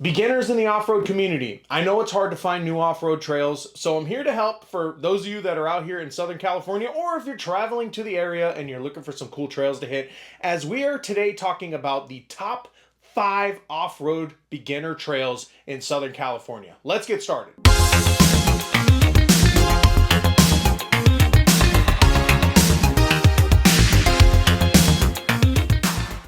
Beginners in the off-road community, I know it's hard to find new off-road trails, so I'm here to help for those of you that are out here in Southern California, or if you're traveling to the area and you're looking for some cool trails to hit, as we are today talking about the top 5 off-road beginner trails in Southern California. Let's get started.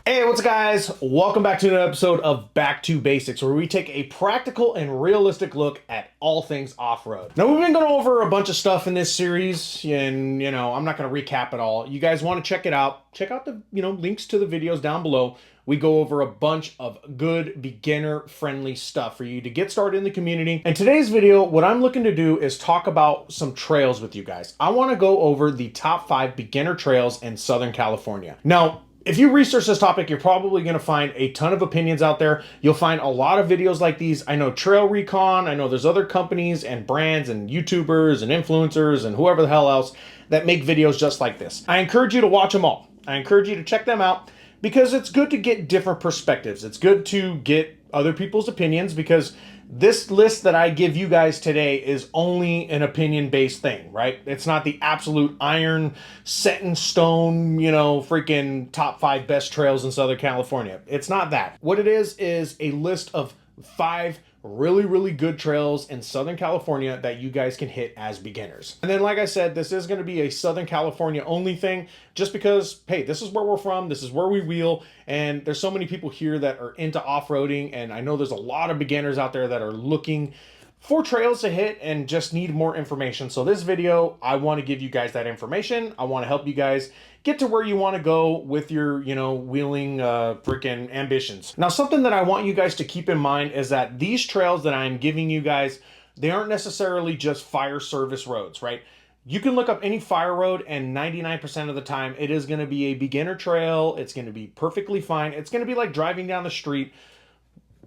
Hey, what's up guys? Welcome back to another episode of Back to Basics, where we take a practical and realistic look at all things off-road. Now, we've been going over a bunch of stuff in this series, and I'm not going to recap it all. You guys want to check it out. Check out the links to the videos down below. We go over a bunch of good beginner-friendly stuff for you to get started in the community. And today's video, what I'm looking to do is talk about some trails with you guys. I want to go over the top 5 beginner trails in Southern California. Now, if you research this topic, you're probably going to find a ton of opinions out there. You'll find a lot of videos like these. I know Trail Recon, I know there's other companies and brands and YouTubers and influencers and whoever the hell else that make videos just like this. I encourage you to watch them all. I encourage you to check them out because it's good to get different perspectives. It's good to get other people's opinions because this list that I give you guys today is only an opinion-based thing, right? It's not the absolute iron, set in stone, freaking top 5 best trails in Southern California. It's not that. What it is a list of 5 really, really good trails in Southern California that you guys can hit as beginners. And then, like I said, this is going to be a Southern California only thing just because, hey, this is where we're from. This is where we wheel. And there's so many people here that are into off-roading. And I know there's a lot of beginners out there that are looking for trails to hit and just need more information. So this video, I want to give you guys that information. I want to help you guys get to where you want to go with your, wheeling freaking ambitions. Now, something that I want you guys to keep in mind is that these trails that I'm giving you guys, they aren't necessarily just fire service roads, right? You can look up any fire road and 99% of the time it is going to be a beginner trail. It's going to be perfectly fine. It's going to be like driving down the street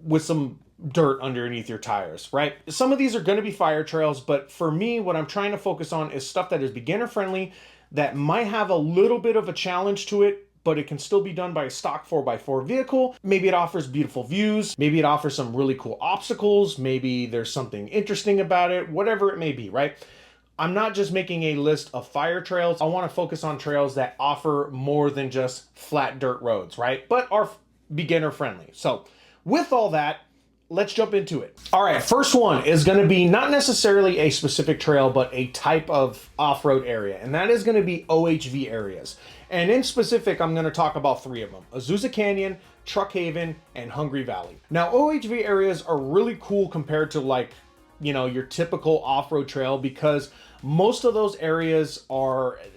with some dirt underneath your tires, right? Some of these are going to be fire trails, but for me, what I'm trying to focus on is stuff that is beginner friendly, that might have a little bit of a challenge to it, but it can still be done by a stock 4x4 vehicle. Maybe it offers beautiful views. Maybe it offers some really cool obstacles. Maybe there's something interesting about it, whatever it may be, right? I'm not just making a list of fire trails. I want to focus on trails that offer more than just flat dirt roads, right? But are beginner friendly. So with all that, let's jump into it. All right, first one is going to be not necessarily a specific trail, but a type of off-road area, and that is going to be OHV areas. And in specific, I'm going to talk about 3 of them: Azusa Canyon, Truck Haven, and Hungry Valley. Now, OHV areas are really cool compared to your typical off-road trail because most of those areas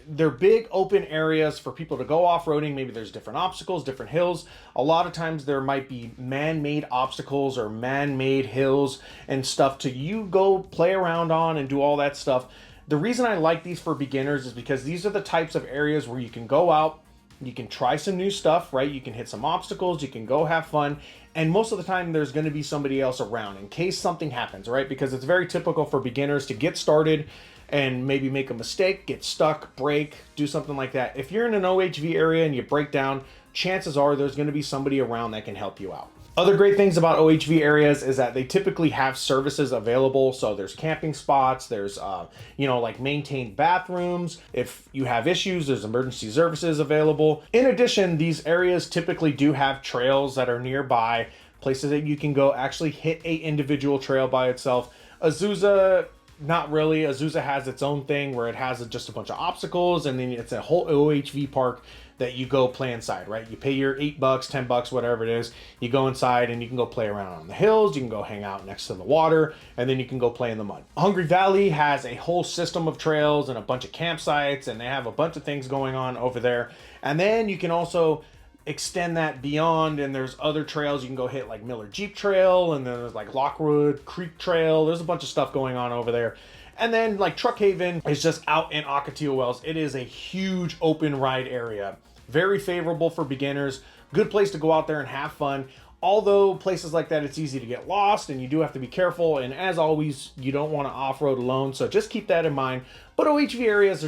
they're big open areas for people to go off-roading. Maybe there's different obstacles, different hills. A lot of times there might be man-made obstacles or man-made hills and stuff to go play around on and do all that stuff. The reason I like these for beginners is because these are the types of areas where you can go out, you can try some new stuff, right? You can hit some obstacles, you can go have fun. And most of the time there's going to be somebody else around in case something happens, right? Because it's very typical for beginners to get started and maybe make a mistake, get stuck, break, do something like that. If you're in an OHV area and you break down, chances are there's going to be somebody around that can help you out. Other great things about OHV areas is that they typically have services available. So there's camping spots, there's, like maintained bathrooms. If you have issues, there's emergency services available. In addition, these areas typically do have trails that are nearby, places that you can go actually hit a individual trail by itself. Azusa, not really. Azusa has its own thing where it has just a bunch of obstacles, and then it's a whole OHV park that you go play inside, right? You pay your $8, $10, whatever it is. You go inside and you can go play around on the hills. You can go hang out next to the water, and then you can go play in the mud. Hungry Valley has a whole system of trails and a bunch of campsites, and they have a bunch of things going on over there. And then you can also extend that beyond, and there's other trails you can go hit, like Miller Jeep Trail, and then there's like Lockwood Creek Trail. There's a bunch of stuff going on over there. And then like Truck Haven is just out in Ocotillo Wells. It is a huge open ride area. Very favorable for beginners. Good place to go out there and have fun. Although places like that, it's easy to get lost and you do have to be careful. And as always, you don't want to off-road alone. So just keep that in mind. But OHV areas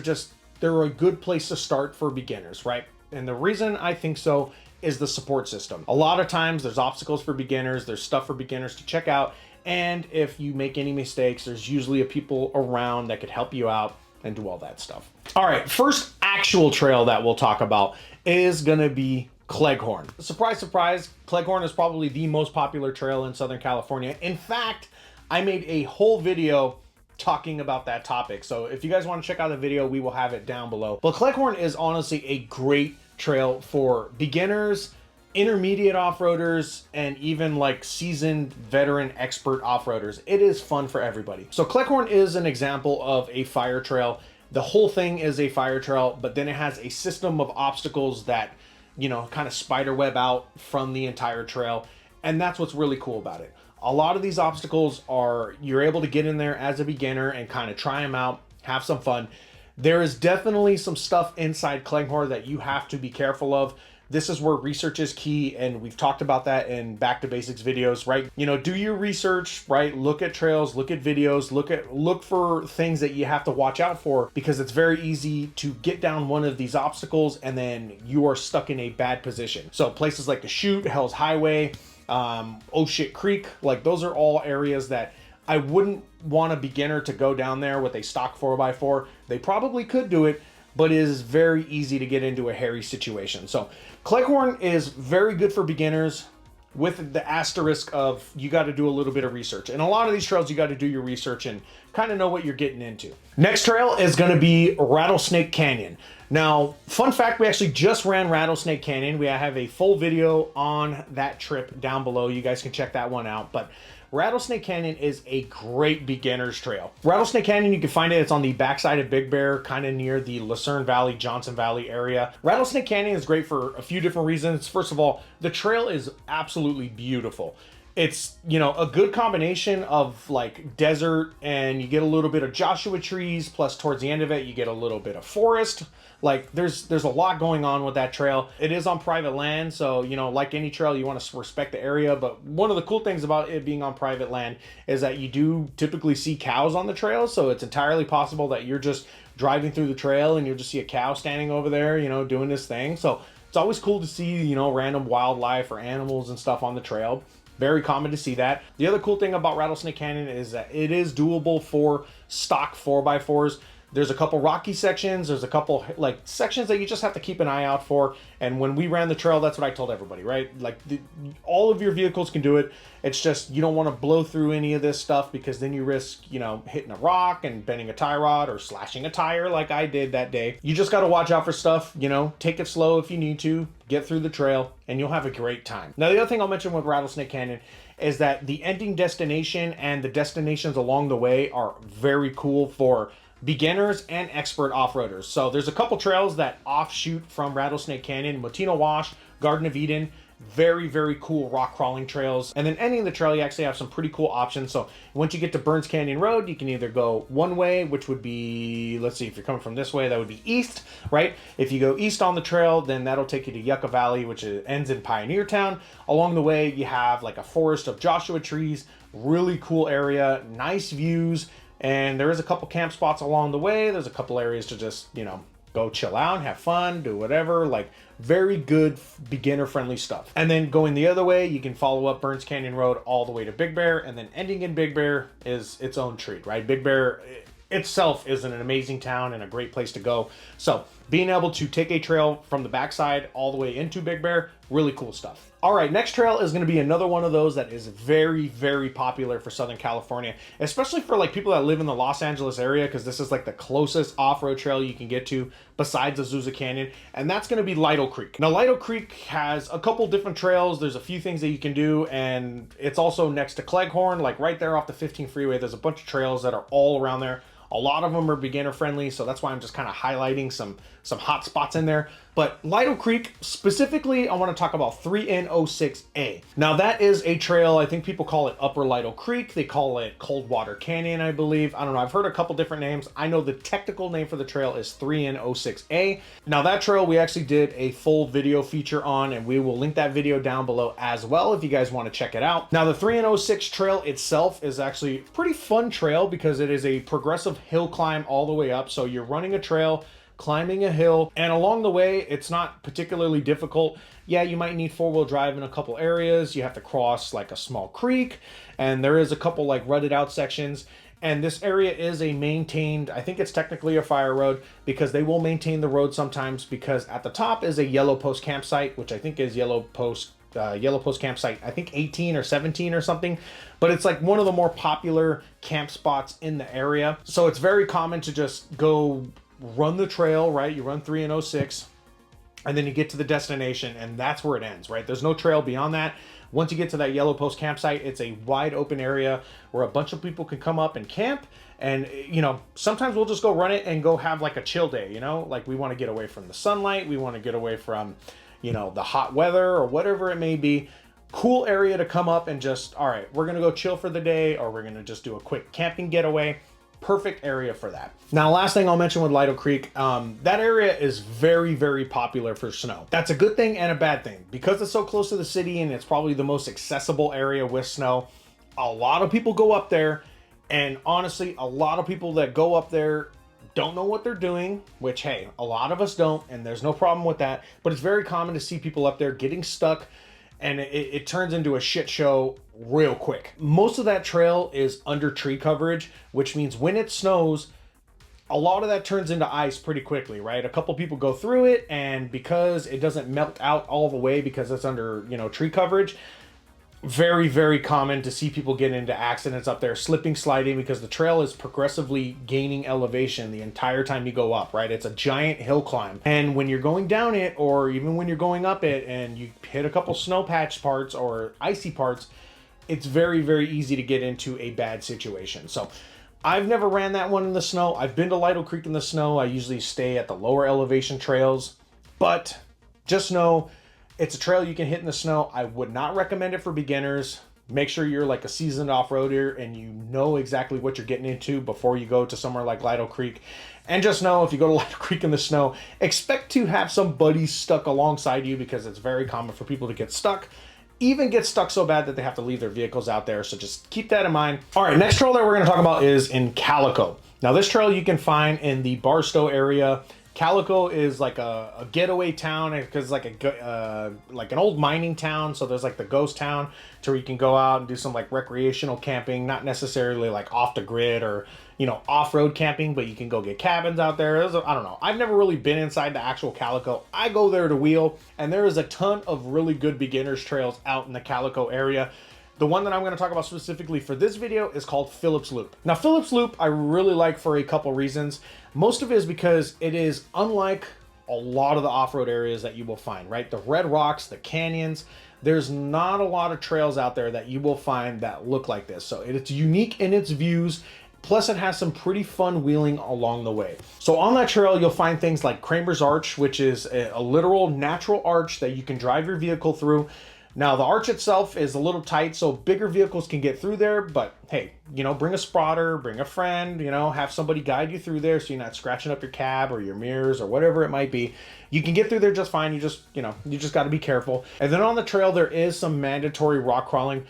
they're a good place to start for beginners, right? And the reason I think so is the support system. A lot of times there's obstacles for beginners, there's stuff for beginners to check out, and if you make any mistakes, there's usually a people around that could help you out and do all that stuff. All right, first actual trail that we'll talk about is gonna be Cleghorn. Surprise, surprise, Cleghorn is probably the most popular trail in Southern California. In fact, I made a whole video talking about that topic. So if you guys want to check out the video, we will have it down below. But Cleghorn is honestly a great trail for beginners, intermediate off-roaders, and even like seasoned veteran expert off-roaders. It is fun for everybody. So Cleghorn is an example of a fire trail. The whole thing is a fire trail, but then it has a system of obstacles that, you know, kind of spider web out from the entire trail. And that's what's really cool about it. A lot of these obstacles are, you're able to get in there as a beginner and kind of try them out, have some fun. There is definitely some stuff inside Cleghorn that you have to be careful of. This is where research is key, and we've talked about that in Back to Basics videos, right? You know, do your research, right? Look at trails, look at videos, look for things that you have to watch out for, because it's very easy to get down one of these obstacles and then you are stuck in a bad position. So places like the Chute, Hell's Highway, Oh Shit Creek, like those are all areas that I wouldn't want a beginner to go down there with a stock 4x4. They probably could do it, but it is very easy to get into a hairy situation. So Cleghorn is very good for beginners, with the asterisk of you got to do a little bit of research. And a lot of these trails, you got to do your research and kind of know what you're getting into. Next trail is going to be Rattlesnake Canyon. Now, fun fact, we actually just ran Rattlesnake Canyon. We have a full video on that trip down below. You guys can check that one out. But Rattlesnake Canyon is a great beginner's trail. Rattlesnake Canyon, you can find it, it's on the backside of Big Bear, kind of near the Lucerne Valley, Johnson Valley area. Rattlesnake Canyon is great for a few different reasons. First of all, the trail is absolutely beautiful. It's, you know, a good combination of like desert, and you get a little bit of Joshua trees, plus towards the end of it, you get a little bit of forest. Like there's a lot going on with that trail. It is on private land, so, you know, like any trail, you want to respect the area. But one of the cool things about it being on private land is that you do typically see cows on the trail. So it's entirely possible that you're just driving through the trail and you'll just see a cow standing over there, you know, doing this thing. So it's always cool to see, you know, random wildlife or animals and stuff on the trail. Very common to see that. The other cool thing about Rattlesnake Canyon is that it is doable for stock 4x4s. There's a couple rocky sections. There's a couple like sections that you just have to keep an eye out for. And when we ran the trail, that's what I told everybody, right? Like all of your vehicles can do it. It's just, you don't want to blow through any of this stuff, because then you risk, you know, hitting a rock and bending a tie rod or slashing a tire like I did that day. You just got to watch out for stuff, you know, take it slow if you need to, get through the trail, and you'll have a great time. Now, the other thing I'll mention with Rattlesnake Canyon is that the ending destination and the destinations along the way are very cool for beginners and expert off-roaders. So there's a couple trails that offshoot from Rattlesnake Canyon: Motino Wash, Garden of Eden. Very, very cool rock crawling trails. And then ending the trail, you actually have some pretty cool options. So once you get to Burns Canyon Road, you can either go one way, which would be, let's see, if you're coming from this way, that would be east, right? If you go east on the trail, then that'll take you to Yucca Valley, which ends in Pioneer Town. Along the way, you have like a forest of Joshua trees, really cool area, nice views. And there is a couple camp spots along the way. There's a couple areas to just, you know, go chill out, have fun, do whatever. Like very good beginner friendly stuff. And then going the other way, you can follow up Burns Canyon Road all the way to Big Bear, and then ending in Big Bear is its own treat, right? Big Bear itself is an amazing town and a great place to go. So being able to take a trail from the backside all the way into Big Bear, really cool stuff. All right, next trail is going to be another one of those that is very, very popular for Southern California, especially for like people that live in the Los Angeles area, because this is like the closest off-road trail you can get to besides Azusa Canyon, and that's going to be Lio Creek. Now, Lio Creek has a couple different trails. There's a few things that you can do, and it's also next to Cleghorn, like right there off the 15 freeway. There's a bunch of trails that are all around there. A lot of them are beginner friendly, so that's why I'm just kind of highlighting some hot spots in there. But Lio Creek, specifically, I want to talk about 3N06A. Now, that is a trail, I think people call it Upper Lio Creek. They call it Coldwater Canyon, I believe. I don't know, I've heard a couple different names. I know the technical name for the trail is 3N06A. Now, that trail we actually did a full video feature on, and we will link that video down below as well if you guys want to check it out. Now, the 3N06 trail itself is actually a pretty fun trail because it is a progressive hill climb all the way up. So you're running a trail, climbing a hill, and along the way, it's not particularly difficult. Yeah, you might need four-wheel drive in a couple areas. You have to cross like a small creek, and there is a couple like rutted out sections. And this area is a maintained, I think it's technically a fire road, because they will maintain the road sometimes, because at the top is a yellow post campsite, which I think is yellow post campsite, I think 18 or 17 or something, but it's like one of the more popular camp spots in the area. So it's very common to just go run the trail, right? You run 3 and 06, and then you get to the destination, and that's where it ends, right? There's no trail beyond that. Once you get to that yellow post campsite, it's a wide open area where a bunch of people can come up and camp. And, you know, sometimes we'll just go run it and go have like a chill day, you know, like we want to get away from the sunlight. We want to get away from, you know, the hot weather or whatever it may be. Cool area to come up and just, all right, we're going to go chill for the day, or we're going to just do a quick camping getaway. Perfect area for that. Now, last thing I'll mention with Lio Creek, that area is very, very popular for snow. That's a good thing and a bad thing. Because it's so close to the city and it's probably the most accessible area with snow, a lot of people go up there, and honestly, a lot of people that go up there don't know what they're doing, which, hey, a lot of us don't, and there's no problem with that, but it's very common to see people up there getting stuck, and it turns into a shit show real quick. Most of that trail is under tree coverage, which means when it snows, a lot of that turns into ice pretty quickly, right? A couple people go through it, and because it doesn't melt out all the way because it's under, you know, tree coverage, very, very common to see people get into accidents up there, slipping, sliding, because the trail is progressively gaining elevation the entire time you go up, right? It's a giant hill climb. And when you're going down it, or even when you're going up it and you hit a couple snow patch parts or icy parts, it's very, very easy to get into a bad situation. So I've never ran that one in the snow. I've been to Lio Creek in the snow. I usually stay at the lower elevation trails, but just know it's a trail you can hit in the snow. I would not recommend it for beginners. Make sure you're like a seasoned off-roader and you know exactly what you're getting into before you go to somewhere like Lio Creek. And just know, if you go to Lio Creek in the snow, expect to have some buddies stuck alongside you, because it's very common for people to get stuck, even get stuck so bad that they have to leave their vehicles out there. So just keep that in mind. All right, next trail that we're going to talk about is in Calico. Now, this trail you can find in the Barstow area. Calico is like a getaway town, because like like an old mining town. So there's like the ghost town to where you can go out and do some like recreational camping, not necessarily like off the grid or, you know, off-road camping, but you can go get cabins out there. I don't know. I've never really been inside the actual Calico. I go there to wheel, and there is a ton of really good beginners trails out in the Calico area. The one that I'm going to talk about specifically for this video is called Phillips Loop. Now, Phillips Loop I really like for a couple reasons. Most of it is because it is unlike a lot of the off-road areas that you will find, right? The red rocks, the canyons, there's not a lot of trails out there that you will find that look like this. So it's unique in its views. Plus, it has some pretty fun wheeling along the way. So on that trail, you'll find things like Kramer's Arch, which is a literal natural arch that you can drive your vehicle through. Now, the arch itself is a little tight, so bigger vehicles can get through there, but hey, you know, bring a spotter, bring a friend, you know, have somebody guide you through there so you're not scratching up your cab or your mirrors or whatever it might be. You can get through there just fine. You just got to be careful. And then on the trail, there is some mandatory rock crawling.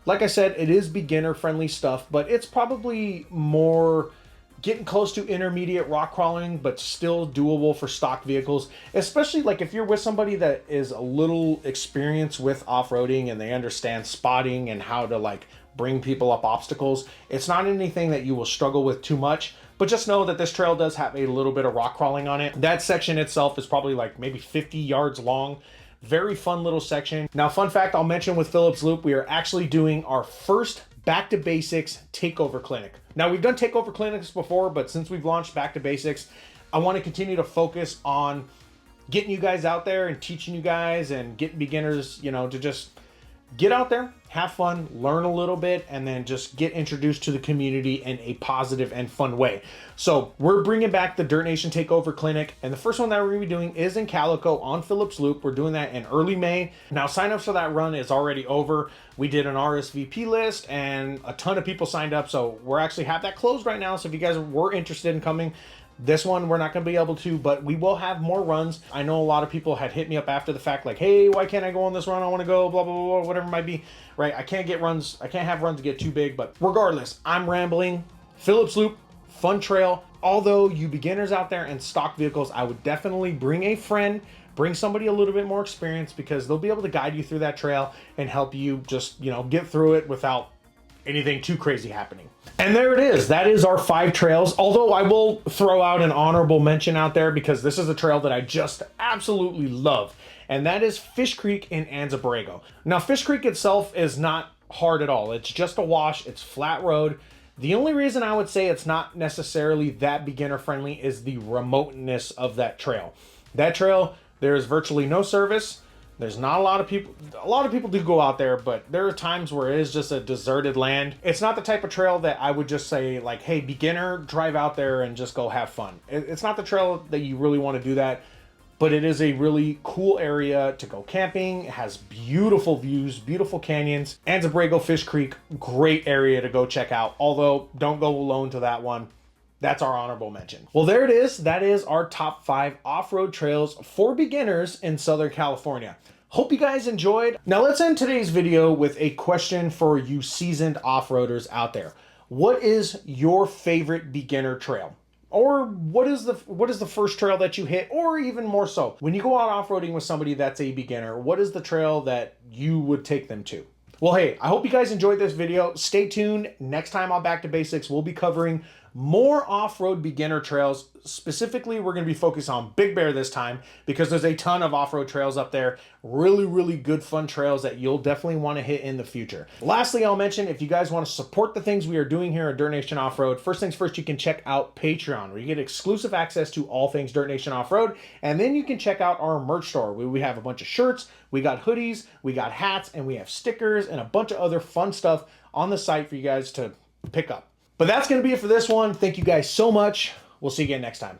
Like I said, it is beginner-friendly stuff, but it's probably more getting close to intermediate rock crawling, but still doable for stock vehicles, especially like if you're with somebody that is a little experienced with off-roading and they understand spotting and how to like bring people up obstacles. It's not anything that you will struggle with too much, but just know that this trail does have a little bit of rock crawling on it. That section itself is probably like maybe 50 yards long. Very fun little section. Now, fun fact I'll mention with Phillips Loop, we are actually doing our first Back to Basics takeover clinic. Now, we've done takeover clinics before, but since we've launched Back to Basics, I want to continue to focus on getting you guys out there and teaching you guys and getting beginners, you know, to just get out there, have fun, learn a little bit, and then just get introduced to the community in a positive and fun way. So we're bringing back the Dirt Nation Takeover Clinic, and the first one that we're going to be doing is in Calico on Phillips Loop. We're doing that in early May. Now, sign-ups for that run is already over. We did an RSVP list, and a ton of people signed up, so we're actually have that closed right now. So if you guys were interested in coming, this one we're not going to be able to, but we will have more runs. I know a lot of people had hit me up after the fact like, hey, why can't I go on this run? I want to go, blah, blah, blah, whatever it might be, right? I can't have runs get too big, but regardless, I'm rambling. Phillips Loop, fun trail. Although you beginners out there and stock vehicles, I would definitely bring a friend, bring somebody a little bit more experienced, because they'll be able to guide you through that trail and help you just, you know, get through it without anything too crazy happening. And there it is. That is our 5 trails. Although I will throw out an honorable mention out there, because this is a trail that I just absolutely love. And that is Fish Creek in Anza-Borrego. Now, Fish Creek itself is not hard at all. It's just a wash. It's flat road. The only reason I would say it's not necessarily that beginner friendly is the remoteness of that trail. That trail, there is virtually no service. There's not a lot of people. A lot of people do go out there, but there are times where it is just a deserted land. It's not the type of trail that I would just say like, hey, beginner, drive out there and just go have fun. It's not the trail that you really want to do that, but it is a really cool area to go camping. It has beautiful views, beautiful canyons. Anza-Borrego, Fish Creek, great area to go check out. Although, don't go alone to that one. That's our honorable mention. Well, there it is. That is our top 5 off-road trails for beginners in Southern California. Hope you guys enjoyed. Now let's end today's video with a question for you seasoned off-roaders out there. What is your favorite beginner trail? Or what is the first trail that you hit? Or even more so, when you go out off-roading with somebody that's a beginner, what is the trail that you would take them to? Well, hey, I hope you guys enjoyed this video. Stay tuned. Next time on Back to Basics, we'll be covering more off-road beginner trails. Specifically, we're going to be focused on Big Bear this time, because there's a ton of off-road trails up there. Really, really good, fun trails that you'll definitely want to hit in the future. Lastly, I'll mention, if you guys want to support the things we are doing here at Dirt Nation Off-Road, first things first, you can check out Patreon, where you get exclusive access to all things Dirt Nation Off-Road. And then you can check out our merch store, where we have a bunch of shirts, we got hoodies, we got hats, and we have stickers and a bunch of other fun stuff on the site for you guys to pick up. But that's going to be it for this one. Thank you guys so much. We'll see you again next time.